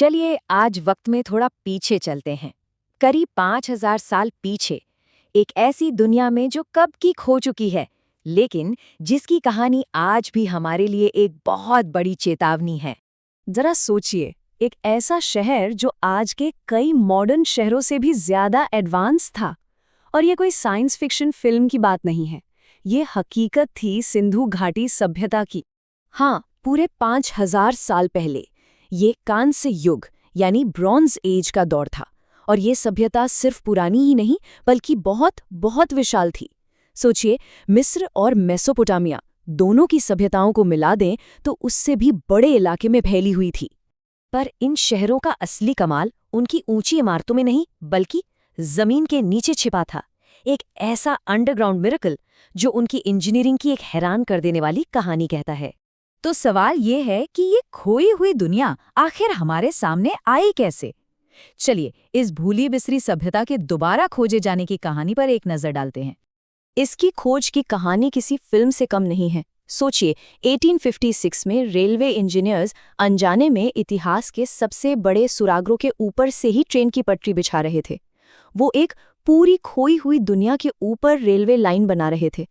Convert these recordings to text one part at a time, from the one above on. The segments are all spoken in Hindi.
चलिए आज वक्त में थोड़ा पीछे चलते हैं। करीब 5000 साल पीछे, एक ऐसी दुनिया में जो कब की खो चुकी है, लेकिन जिसकी कहानी आज भी हमारे लिए एक बहुत बड़ी चेतावनी है। जरा सोचिए, एक ऐसा शहर जो आज के कई मॉडर्न शहरों से भी ज्यादा एडवांस था। और ये कोई साइंस फिक्शन फिल्म की बात नहीं है, ये हकीकत थी सिंधु घाटी सभ्यता की। हाँ, पूरे 5000 साल पहले ये कांस्य युग यानी ब्रॉन्ज एज का दौर था। और ये सभ्यता सिर्फ पुरानी ही नहीं बल्कि बहुत बहुत विशाल थी। सोचिए, मिस्र और मेसोपोटामिया दोनों की सभ्यताओं को मिला दें तो उससे भी बड़े इलाके में फैली हुई थी। पर इन शहरों का असली कमाल उनकी ऊंची इमारतों में नहीं बल्कि जमीन के नीचे छिपा था। एक ऐसा अंडरग्राउंड मिरेकल जो उनकी इंजीनियरिंग की एक हैरान कर देने वाली कहानी कहता है। तो सवाल ये है कि ये खोई हुई दुनिया आखिर हमारे सामने आई कैसे? चलिए, इस भूली बिसरी सभ्यता के दोबारा खोजे जाने की कहानी पर एक नजर डालते हैं। इसकी खोज की कहानी किसी फिल्म से कम नहीं है। सोचिए, 1856 में रेलवे इंजीनियर्स अनजाने में इतिहास के सबसे बड़े सुरागों के ऊपर से ही ट्रेन की पटरी बिछा रहे थे। वो एक पूरी खोई हुई दुनिया के ऊपर रेलवे लाइन बना रहे थे।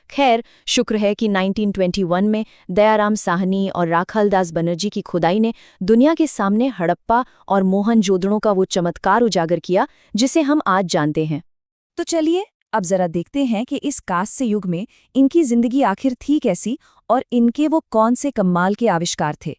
खैर, शुक्र है कि 1921 में दयाराम साहनी और राखालदास बनर्जी की खुदाई ने दुनिया के सामने हड़प्पा और मोहनजोदड़ो का वो चमत्कार उजागर किया जिसे हम आज जानते हैं। तो चलिए, अब जरा देखते हैं कि इस कांस्य युग में इनकी जिंदगी आखिर थी कैसी और इनके वो कौन से कमाल के आविष्कार थे।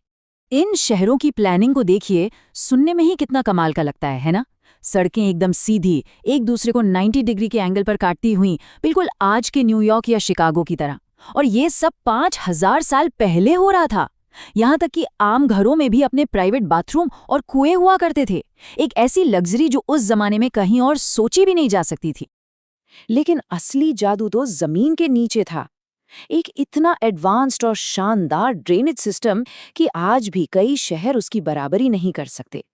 इन शहरों की प्लानिंग को देखिए, सुनने में ही कितना कमाल का लगता है ना? सड़कें एकदम सीधी, एक दूसरे को 90 डिग्री के एंगल पर काटती हुई, बिल्कुल आज के न्यूयॉर्क या शिकागो की तरह। और ये सब 5000 साल पहले हो रहा था। यहाँ तक कि आम घरों में भी अपने प्राइवेट बाथरूम और कुएं हुआ करते थे। एक ऐसी लग्जरी जो उस जमाने में कहीं और सोची भी नहीं जा सकती थी। लेकिन असली जादू तो जमीन के नीचे था। एक इतना एडवांस्ड और शानदार ड्रेनेज सिस्टम कि आज भी कई शहर उसकी बराबरी नहीं कर सकते।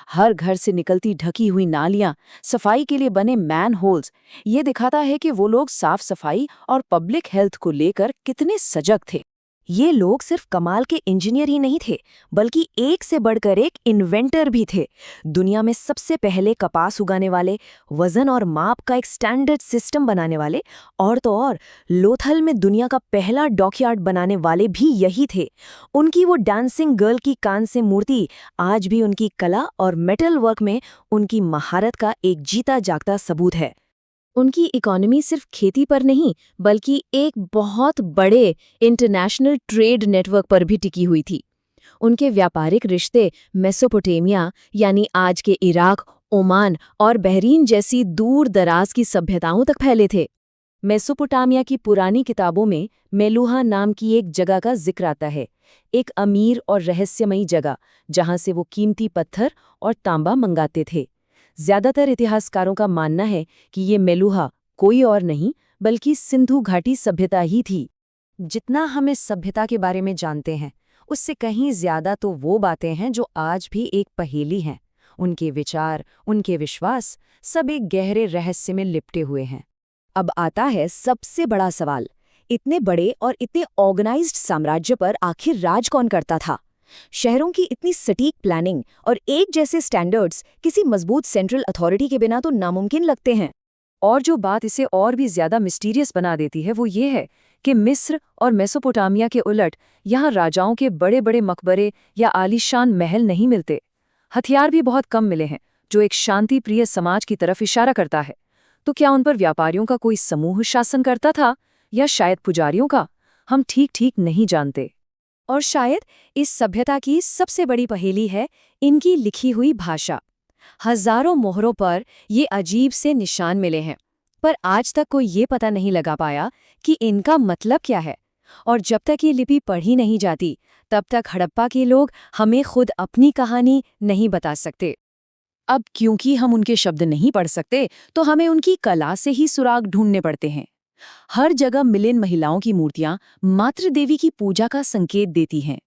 हर घर से निकलती ढकी हुई नालियां, सफाई के लिए बने मैन होल्स, ये दिखाता है कि वो लोग साफ सफाई और पब्लिक हेल्थ को लेकर कितने सजग थे। ये लोग सिर्फ कमाल के इंजीनियर ही नहीं थे बल्कि एक से बढ़कर एक इन्वेंटर भी थे। दुनिया में सबसे पहले कपास उगाने वाले, वजन और माप का एक स्टैंडर्ड सिस्टम बनाने वाले, और तो और लोथल में दुनिया का पहला डॉकयार्ड बनाने वाले भी यही थे। उनकी वो डांसिंग गर्ल की कांस्य मूर्ति आज भी उनकी कला और मेटल वर्क में उनकी महारत का एक जीता जागता सबूत है। उनकी इकोनॉमी सिर्फ खेती पर नहीं बल्कि एक बहुत बड़े इंटरनेशनल ट्रेड नेटवर्क पर भी टिकी हुई थी। उनके व्यापारिक रिश्ते मेसोपोटामिया यानी आज के इराक, ओमान और बहरीन जैसी दूर दराज की सभ्यताओं तक फैले थे। मेसोपोटामिया की पुरानी किताबों में मेलुहा नाम की एक जगह का जिक्र आता है, एक अमीर और रहस्यमयी जगह जहां से वो कीमती पत्थर और तांबा मंगाते थे। ज्यादातर इतिहासकारों का मानना है कि ये मेलुहा कोई और नहीं बल्कि सिंधु घाटी सभ्यता ही थी। जितना हम इस सभ्यता के बारे में जानते हैं उससे कहीं ज्यादा तो वो बातें हैं जो आज भी एक पहेली हैं। उनके विचार, उनके विश्वास सब एक गहरे रहस्य में लिपटे हुए हैं। अब आता है सबसे बड़ा सवाल, इतने बड़े और इतने ऑर्गेनाइज्ड साम्राज्य पर आखिर राज कौन करता था? शहरों की इतनी सटीक प्लानिंग और एक जैसे स्टैंडर्ड्स किसी मजबूत सेंट्रल अथॉरिटी के बिना तो नामुमकिन लगते हैं। और जो बात इसे और भी ज्यादा मिस्टीरियस बना देती है वो ये है कि मिस्र और मेसोपोटामिया के उलट यहाँ राजाओं के बड़े बड़े मकबरे या आलीशान महल नहीं मिलते। हथियार भी बहुत कम मिले हैं, जो एक शांति प्रिय समाज की तरफ इशारा करता है। तो क्या उन पर व्यापारियों का कोई समूह शासन करता था या शायद पुजारियों का? हम ठीक नहीं जानते। और शायद इस सभ्यता की सबसे बड़ी पहेली है इनकी लिखी हुई भाषा। हजारों मोहरों पर ये अजीब से निशान मिले हैं, पर आज तक कोई ये पता नहीं लगा पाया कि इनका मतलब क्या है। और जब तक ये लिपि पढ़ी नहीं जाती तब तक हड़प्पा के लोग हमें खुद अपनी कहानी नहीं बता सकते। अब क्योंकि हम उनके शब्द नहीं पढ़ सकते तो हमें उनकी कला से ही सुराग ढूंढने पड़ते हैं। हर जगह मिलिन महिलाओं की मूर्तियां मातृ देवी की पूजा का संकेत देती हैं।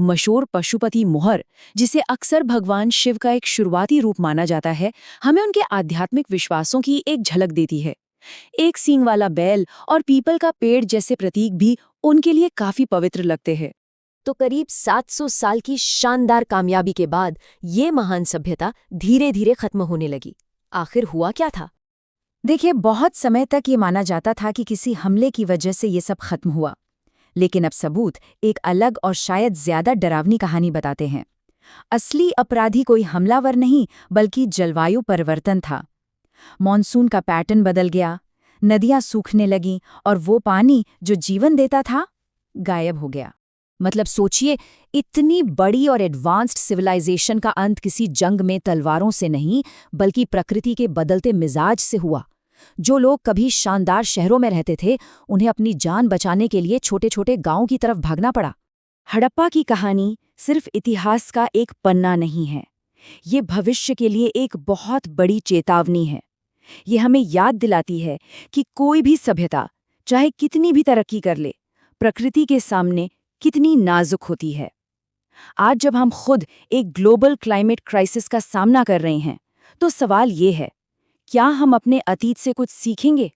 मशहूर पशुपति मोहर, जिसे अक्सर भगवान शिव का एक शुरुआती रूप माना जाता है, हमें उनके आध्यात्मिक विश्वासों की एक झलक देती है। एक सींग वाला बैल और पीपल का पेड़ जैसे प्रतीक भी उनके लिए काफी पवित्र लगते हैं। तो करीब 700 साल की शानदार कामयाबी के बाद ये महान सभ्यता धीरे धीरे खत्म होने लगी। आखिर हुआ क्या था? देखिए, बहुत समय तक ये माना जाता था कि किसी हमले की वजह से ये सब खत्म हुआ। लेकिन अब सबूत एक अलग और शायद ज्यादा डरावनी कहानी बताते हैं। असली अपराधी कोई हमलावर नहीं, बल्कि जलवायु परिवर्तन था। मॉनसून का पैटर्न बदल गया, नदियां सूखने लगीं और वो पानी जो जीवन देता था, गायब हो गया। मतलब सोचिए, इतनी बड़ी और एडवांस्ड सिविलाइजेशन का अंत किसी जंग में तलवारों से नहीं, बल्कि प्रकृति के बदलते मिजाज से हुआ। जो लोग कभी शानदार शहरों में रहते थे, उन्हें अपनी जान बचाने के लिए छोटे छोटे गांवों की तरफ भागना पड़ा। हड़प्पा की कहानी सिर्फ इतिहास का एक पन्ना नहीं है, ये भविष्य के लिए एक बहुत बड़ी चेतावनी है। ये हमें याद दिलाती है कि कोई भी सभ्यता, चाहे कितनी भी तरक्की कर ले, प्रकृति के सामने कितनी नाजुक होती है। आज जब हम खुद एक ग्लोबल क्लाइमेट क्राइसिस का सामना कर रहे हैं, तो सवाल ये है, क्या हम अपने अतीत से कुछ सीखेंगे